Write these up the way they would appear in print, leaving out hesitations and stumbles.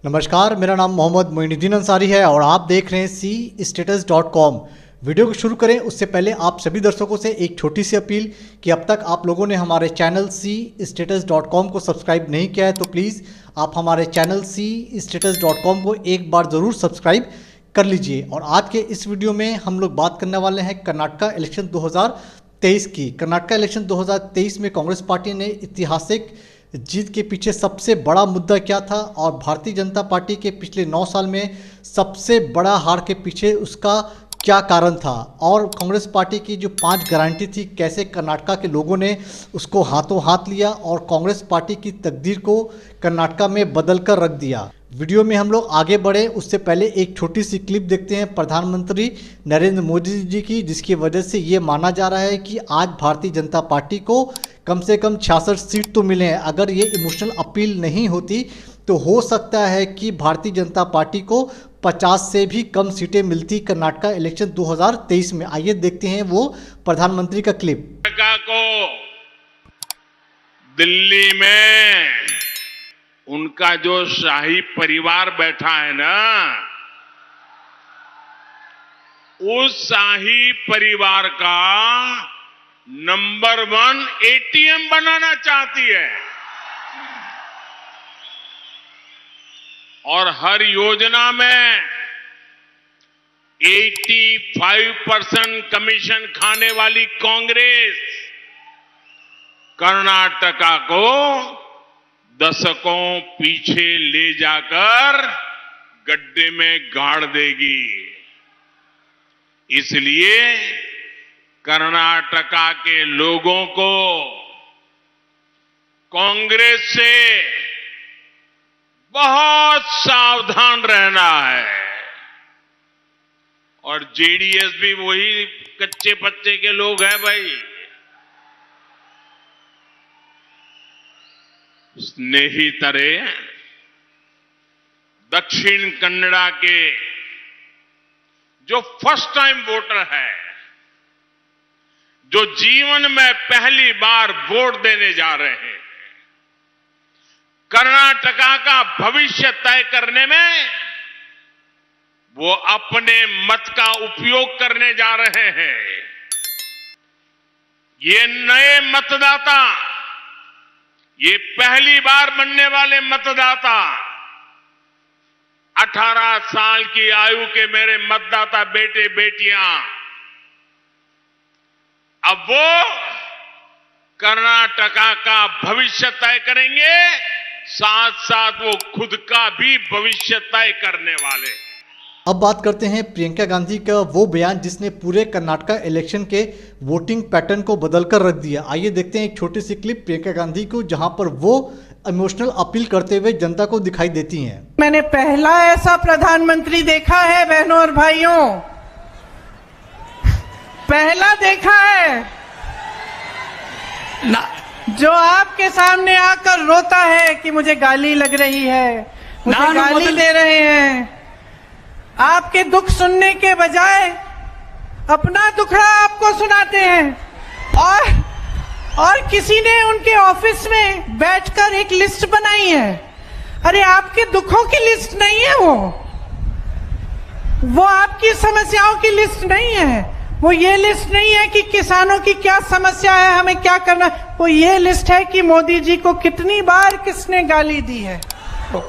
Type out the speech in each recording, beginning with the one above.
नमस्कार, मेरा नाम मोहम्मद मोइनुद्दीन अंसारी है और आप देख रहे हैं CStatus.com। वीडियो को शुरू करें उससे पहले आप सभी दर्शकों से एक छोटी सी अपील कि अब तक आप लोगों ने हमारे चैनल CStatus.com को सब्सक्राइब नहीं किया है तो प्लीज़ आप हमारे चैनल CStatus.com को एक बार ज़रूर सब्सक्राइब कर लीजिए। और आज के इस वीडियो में हम लोग बात करने वाले हैं कर्नाटका इलेक्शन 2023 की। कर्नाटका इलेक्शन 2023 में कांग्रेस पार्टी ने ऐतिहासिक जीत के पीछे सबसे बड़ा मुद्दा क्या था और भारतीय जनता पार्टी के पिछले 9 साल में सबसे बड़ा हार के पीछे उसका क्या कारण था, और कांग्रेस पार्टी की जो 5 गारंटी थी कैसे कर्नाटका के लोगों ने उसको हाथों हाथ लिया और कांग्रेस पार्टी की तकदीर को कर्नाटका में बदल कर रख दिया। वीडियो में हम लोग आगे बढ़े उससे पहले एक छोटी सी क्लिप देखते हैं प्रधानमंत्री नरेंद्र मोदी जी की, जिसकी वजह से ये माना जा रहा है कि आज भारतीय जनता पार्टी को कम से कम 66 सीट तो मिले हैं। अगर ये इमोशनल अपील नहीं होती तो हो सकता है कि भारतीय जनता पार्टी को 50 से भी कम सीटें मिलती कर्नाटका इलेक्शन 2023 में। आइए देखते हैं वो प्रधानमंत्री का क्लिप। को दिल्ली में उनका जो शाही परिवार बैठा है ना, उस शाही परिवार का नंबर 1 ATM बनाना चाहती है और हर योजना में 85% कमीशन खाने वाली कांग्रेस कर्नाटका को दशकों पीछे ले जाकर गड्ढे में गाड़ देगी। इसलिए कर्नाटका के लोगों को कांग्रेस से बहुत सावधान रहना है और जेडीएस भी वही कच्चे पच्चे के लोग हैं भाई। स्नेहितरे दक्षिण कन्नड़ा के जो फर्स्ट टाइम वोटर है, जो जीवन में पहली बार वोट देने जा रहे हैं, कर्नाटका का भविष्य तय करने में वो अपने मत का उपयोग करने जा रहे हैं। ये नए मतदाता, ये पहली बार बनने वाले मतदाता, 18 साल की आयु के मेरे मतदाता बेटे बेटियां, अब वो कर्नाटका का भविष्य तय करेंगे, साथ साथ वो खुद का भी भविष्य तय करने वाले। अब बात करते हैं प्रियंका गांधी का वो बयान जिसने पूरे कर्नाटका इलेक्शन के वोटिंग पैटर्न को बदलकर रख दिया। आइए देखते हैं एक छोटी सी क्लिप प्रियंका गांधी को, जहां पर वो इमोशनल अपील करते हुए जनता को दिखाई देती हैं। मैंने पहला ऐसा प्रधानमंत्री देखा है बहनों और भाइयों, पहला देखा है ना, जो आपके सामने आकर रोता है कि मुझे गाली लग रही है, मुझे गाली दे रहे हैं। आपके दुख सुनने के बजाय अपना दुखड़ा आपको सुनाते हैं और किसी ने उनके ऑफिस में बैठकर एक लिस्ट बनाई है। अरे आपके दुखों की लिस्ट नहीं है वो आपकी समस्याओं की लिस्ट नहीं है। वो ये लिस्ट नहीं है कि किसानों की क्या समस्या है, हमें क्या करना। वो ये लिस्ट है कि मोदी जी को कितनी बार किसने गाली दी है।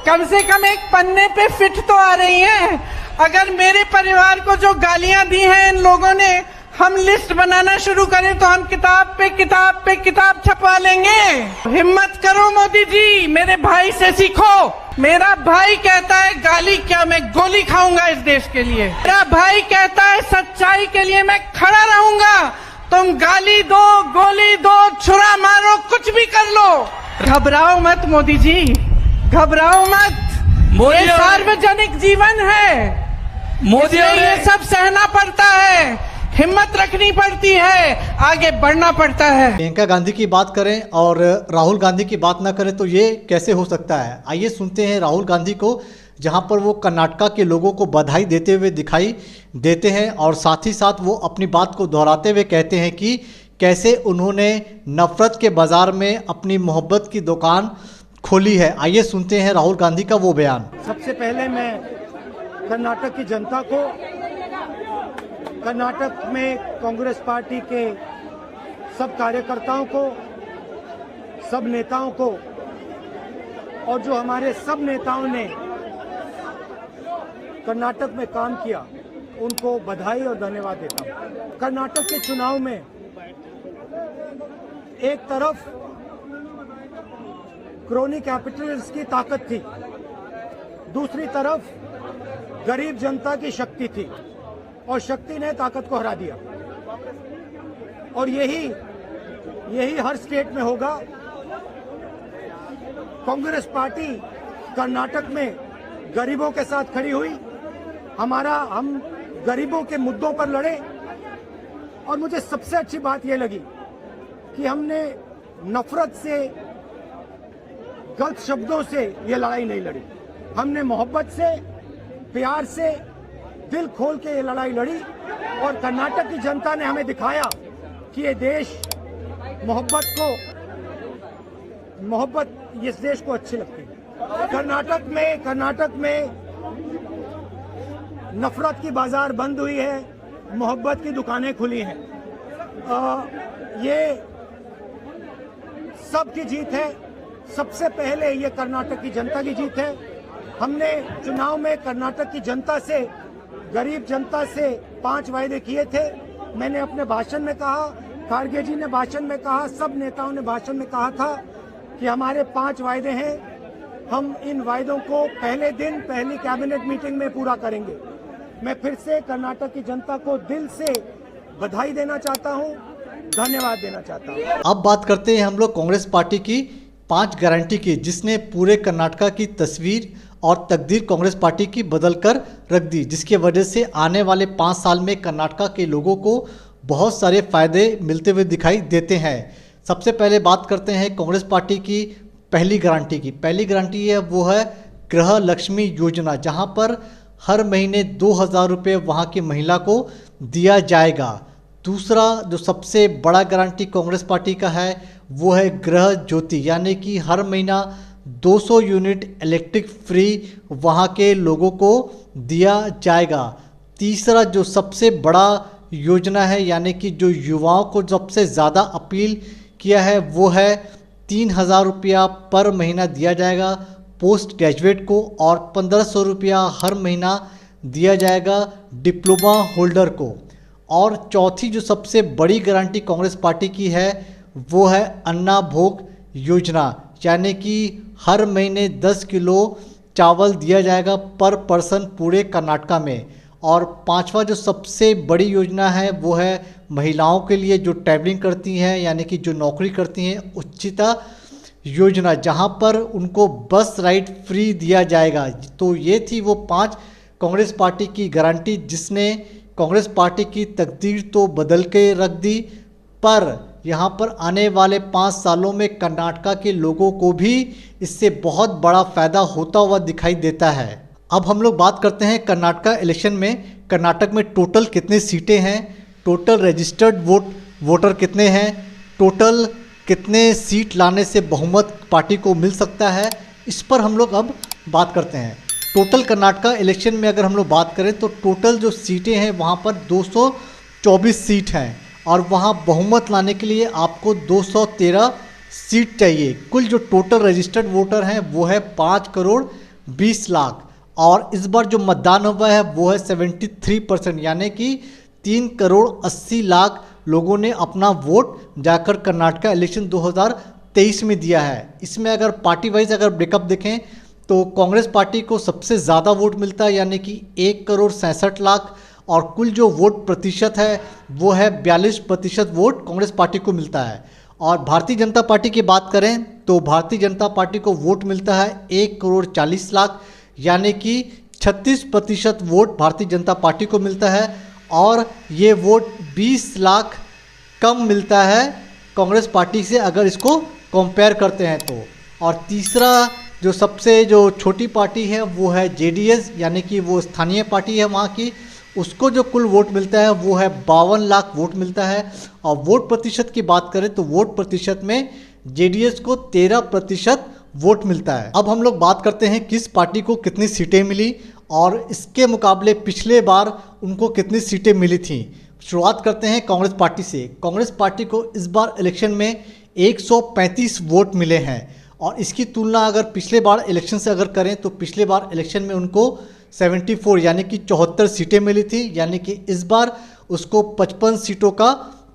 कम से कम एक पन्ने पे फिट तो आ रही है। अगर मेरे परिवार को जो गालियां दी हैं इन लोगों ने, हम लिस्ट बनाना शुरू करें तो हम किताब पे किताब छपवा लेंगे। हिम्मत करो मोदी जी, मेरे भाई से सीखो। मेरा भाई कहता है गाली क्या, मैं गोली खाऊंगा इस देश के लिए। मेरा भाई कहता है सच्चाई के लिए मैं खड़ा रहूंगा। तुम गाली दो, गोली दो, छुरा मारो, कुछ भी कर लो, घबराओ मत मोदी जी, घबराओ मत। ये सार्वजनिक जीवन है, मोदी ये सब सहना पड़ता है, हिम्मत रखनी पड़ती है, आगे बढ़ना पड़ता है। प्रियंका गांधी की बात करें और राहुल गांधी की बात ना करें तो ये कैसे हो सकता है। आइए सुनते हैं राहुल गांधी को, जहां पर वो कर्नाटका के लोगों को बधाई देते हुए दिखाई देते हैं और साथ ही साथ वो अपनी बात को दोहराते हुए कहते हैं कि कैसे उन्होंने नफरत के बाजार में अपनी मोहब्बत की दुकान खोली है। आइए सुनते हैं राहुल गांधी का वो बयान। सबसे पहले मैं कर्नाटक की जनता को, कर्नाटक में कांग्रेस पार्टी के सब कार्यकर्ताओं को, सब नेताओं को और जो हमारे सब नेताओं ने कर्नाटक में काम किया उनको बधाई और धन्यवाद देता हूं। कर्नाटक के चुनाव में एक तरफ क्रोनी कैपिटलिस्ट की ताकत थी, दूसरी तरफ गरीब जनता की शक्ति थी और शक्ति ने ताकत को हरा दिया। और यही हर स्टेट में होगा। कांग्रेस पार्टी कर्नाटक में गरीबों के साथ खड़ी हुई, हम गरीबों के मुद्दों पर लड़े। और मुझे सबसे अच्छी बात यह लगी कि हमने नफरत से, गलत शब्दों से ये लड़ाई नहीं लड़ी। हमने मोहब्बत से, प्यार से, दिल खोल के ये लड़ाई लड़ी और कर्नाटक की जनता ने हमें दिखाया कि ये देश मोहब्बत इस देश को अच्छी लगती है। कर्नाटक में नफरत की बाजार बंद हुई है, मोहब्बत की दुकानें खुली हैं। ये सबकी जीत है। सबसे पहले ये कर्नाटक की जनता की जीत है। हमने चुनाव में कर्नाटक की जनता से, गरीब जनता से 5 वायदे किए थे। मैंने अपने भाषण में कहा, खारगे जी ने भाषण में कहा, सब नेताओं ने भाषण में कहा था कि हमारे 5 वायदे हैं। हम इन वायदों को पहले दिन पहली कैबिनेट मीटिंग में पूरा करेंगे। मैं फिर से कर्नाटक की जनता को दिल से बधाई देना चाहता हूं, धन्यवाद देना चाहता हूं। अब बात करते हैं हम लोग कांग्रेस पार्टी की 5 गारंटी की, जिसने पूरे कर्नाटक की तस्वीर और तकदीर कांग्रेस पार्टी की बदल कर रख दी, जिसकी वजह से आने वाले 5 साल में कर्नाटक के लोगों को बहुत सारे फायदे मिलते हुए दिखाई देते हैं। सबसे पहले बात करते हैं कांग्रेस पार्टी की पहली गारंटी की। पहली गारंटी है वो है गृह लक्ष्मी योजना, जहां पर हर महीने 2000 रुपये वहाँ की महिला को दिया जाएगा। दूसरा जो सबसे बड़ा गारंटी कांग्रेस पार्टी का है वो है गृह ज्योति, यानी कि हर महीना 200 यूनिट इलेक्ट्रिक फ्री वहाँ के लोगों को दिया जाएगा। तीसरा जो सबसे बड़ा योजना है, यानी कि जो युवाओं को सबसे ज़्यादा अपील किया है, वो है 3000 रुपया पर महीना दिया जाएगा पोस्ट ग्रेजुएट को और 1500 रुपया हर महीना दिया जाएगा डिप्लोमा होल्डर को। और चौथी जो सबसे बड़ी गारंटी कांग्रेस पार्टी की है वो है अन्ना भोग योजना, यानी कि हर महीने 10 किलो चावल दिया जाएगा पर पर्सन पूरे कर्नाटक में। और पांचवा जो सबसे बड़ी योजना है वो है महिलाओं के लिए जो ट्रैवलिंग करती हैं, यानी कि जो नौकरी करती हैं, उचिता योजना, जहां पर उनको बस राइड फ्री दिया जाएगा। तो ये थी वो 5 कांग्रेस पार्टी की गारंटी, जिसने कांग्रेस पार्टी की तकदीर तो बदल के रख दी, पर यहाँ पर आने वाले 5 सालों में कर्नाटक के लोगों को भी इससे बहुत बड़ा फ़ायदा होता हुआ दिखाई देता है। अब हम लोग बात करते हैं कर्नाटक इलेक्शन में। कर्नाटक में टोटल कितनी सीटें हैं, टोटल रजिस्टर्ड वोटर कितने हैं, टोटल कितने सीट लाने से बहुमत पार्टी को मिल सकता है, इस पर हम लोग अब बात करते हैं। टोटल कर्नाटक इलेक्शन में अगर हम लोग बात करें तो टोटल जो सीटें हैं वहाँ पर 224 सीट हैं और वहाँ बहुमत लाने के लिए आपको 213 सीट चाहिए। कुल जो टोटल रजिस्टर्ड वोटर हैं वो है 5 करोड़ 20 लाख और इस बार जो मतदान हुआ है वो है 73%, यानी कि 3 करोड़ 80 लाख लोगों ने अपना वोट जाकर कर्नाटक इलेक्शन 2023 में दिया है। इसमें अगर पार्टी वाइज अगर ब्रेकअप देखें तो कांग्रेस पार्टी को सबसे ज़्यादा वोट मिलता है, यानी कि 1 करोड़ 67 लाख और कुल जो वोट प्रतिशत है वो है 42% वोट कांग्रेस पार्टी को मिलता है। और भारतीय जनता पार्टी की बात करें तो भारतीय जनता पार्टी को वोट मिलता है 1 करोड़ 40 लाख, यानी कि 36% वोट भारतीय जनता पार्टी को मिलता है और ये वोट 20 लाख कम मिलता है कांग्रेस पार्टी से अगर इसको कंपेयर करते हैं तो। और तीसरा जो सबसे जो छोटी पार्टी है वो है जेडीएस, यानी कि वो स्थानीय पार्टी है वहाँ की, उसको जो कुल वोट मिलता है वो है 52 लाख वोट मिलता है। और वोट प्रतिशत की बात करें तो वोट प्रतिशत में जेडीएस को 13% वोट मिलता है। अब हम लोग बात करते हैं किस पार्टी को कितनी सीटें मिली और इसके मुकाबले पिछले बार उनको कितनी सीटें मिली थी। शुरुआत करते हैं कांग्रेस पार्टी से। कांग्रेस पार्टी को इस बार इलेक्शन में 135 वोट मिले हैं और इसकी तुलना अगर पिछले बार इलेक्शन से अगर करें तो पिछले बार इलेक्शन में उनको 74 यानी कि 74 सीटें मिली थी, यानी कि इस बार उसको 55 सीटों का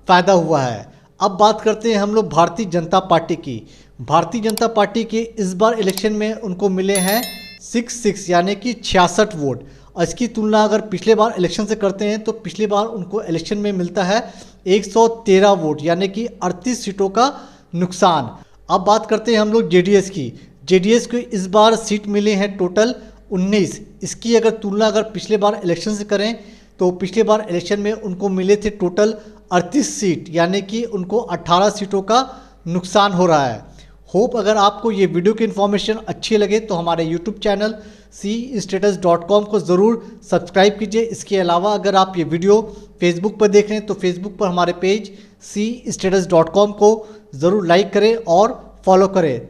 फ़ायदा हुआ है। अब बात करते हैं हम लोग भारतीय जनता पार्टी की। भारतीय जनता पार्टी के इस बार इलेक्शन में उनको मिले हैं 66 यानी कि 66 वोट और इसकी तुलना अगर पिछले बार इलेक्शन से करते हैं तो पिछले बार उनको इलेक्शन में मिलता है 113 वोट यानी कि 38 सीटों का नुकसान। अब बात करते हैं हम लोग जेडीएस की। जेडीएस को इस बार सीट मिले हैं टोटल 19। इसकी अगर तुलना अगर पिछले बार इलेक्शन से करें तो पिछले बार इलेक्शन में उनको मिले थे टोटल 38 सीट यानी कि उनको 18 सीटों का नुकसान हो रहा है। होप अगर आपको ये वीडियो की इन्फॉर्मेशन अच्छी लगे तो हमारे यूट्यूब चैनल cstatus.com को ज़रूर सब्सक्राइब कीजिए। इसके अलावा अगर आप ये वीडियो फेसबुक पर देख रहे हैं तो फेसबुक पर हमारे पेज cstatus.com को ज़रूर लाइक करें और फॉलो करें।